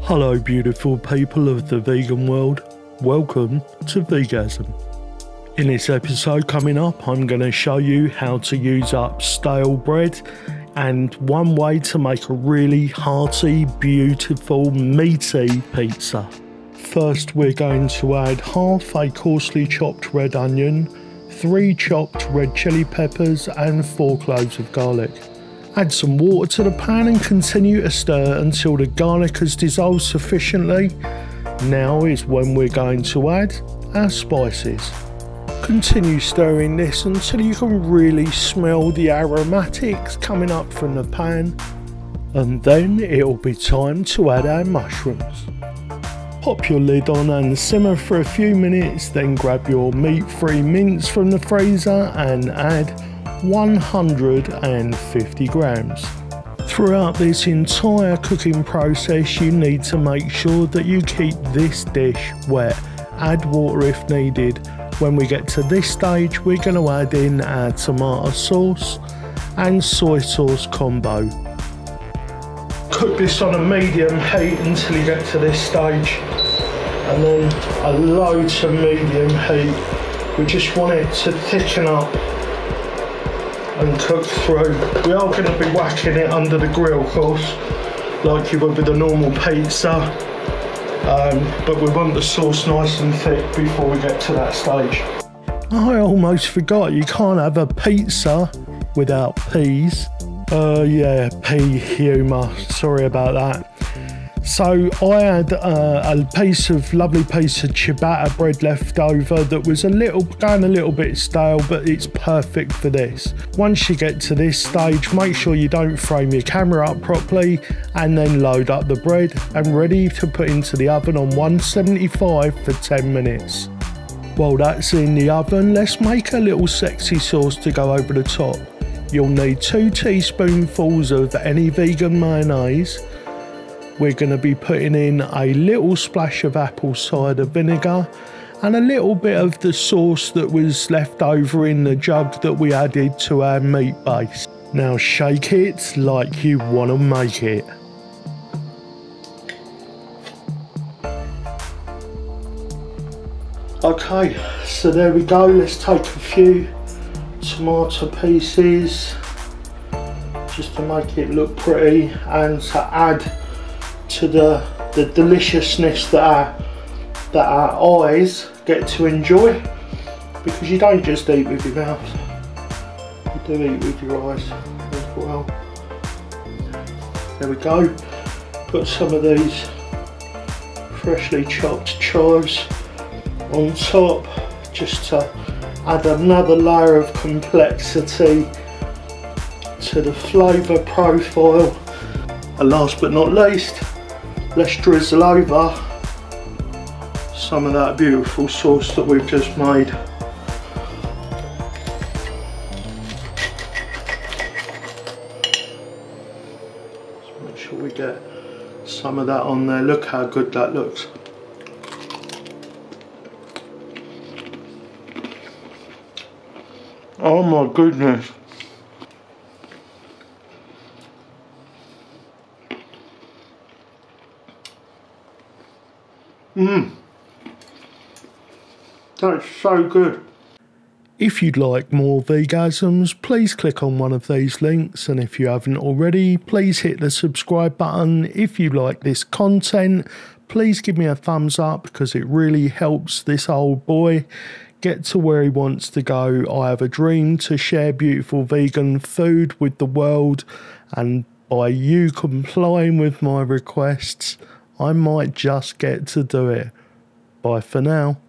Hello beautiful people of the vegan world, welcome to VGASM. In this episode coming up, I'm going to show you how to use up stale bread and one way to make a really hearty, beautiful, meaty pizza. First we're going to add half a coarsely chopped red onion, 3 chopped red chili peppers and 4 cloves of garlic. Add some water to the pan and continue to stir until the garlic has dissolved sufficiently. Now is when we're going to add our spices. Continue stirring this until you can really smell the aromatics coming up from the pan. And then it'll be time to add our mushrooms. Pop your lid on and simmer for a few minutes, then grab your meat-free mince from the freezer and add 150 grams. Throughout this entire cooking process, you need to make sure that you keep this dish wet. Add water if needed. When we get to this stage, we're going to add in our tomato sauce and soy sauce combo. Cook this on a medium heat until you get to this stage, and then a low to medium heat. We just want it to thicken up and cook through. We are going to be whacking it under the grill, of course, like you would with a normal pizza, but we want the sauce nice and thick before we get to that stage. I almost forgot, you can't have a pizza without peas. Yeah, pea humour, sorry about that. So I had a lovely piece of ciabatta bread left over that was going a little bit stale, but it's perfect for this. Once you get to this stage, make sure you don't frame your camera up properly, and then load up the bread and ready to put into the oven on 175 for 10 minutes. While that's in the oven, let's make a little sexy sauce to go over the top. You'll need 2 teaspoonfuls of any vegan mayonnaise. We're going to be putting in a little splash of apple cider vinegar and a little bit of the sauce that was left over in the jug that we added to our meat base. Now shake it like you want to make it. Okay, so there we go. Let's take a few tomato pieces just to make it look pretty and to add to the deliciousness that our eyes get to enjoy, because you don't just eat with your mouth, you do eat with your eyes as well. There we go. Put some of these freshly chopped chives on top just to add another layer of complexity to the flavour profile. And last but not least, let's drizzle over some of that beautiful sauce that we've just made. Just make sure we get some of that on there. Look how good that looks. Oh my goodness. That's so good. If you'd like more VGASMs, please click on one of these links, and if you haven't already, please hit the subscribe button. If you like this content, please give me a thumbs up, because it really helps this old boy get to where he wants to go. I have a dream to share beautiful vegan food with the world, and by you complying with my requests, I might just get to do it. Bye for now.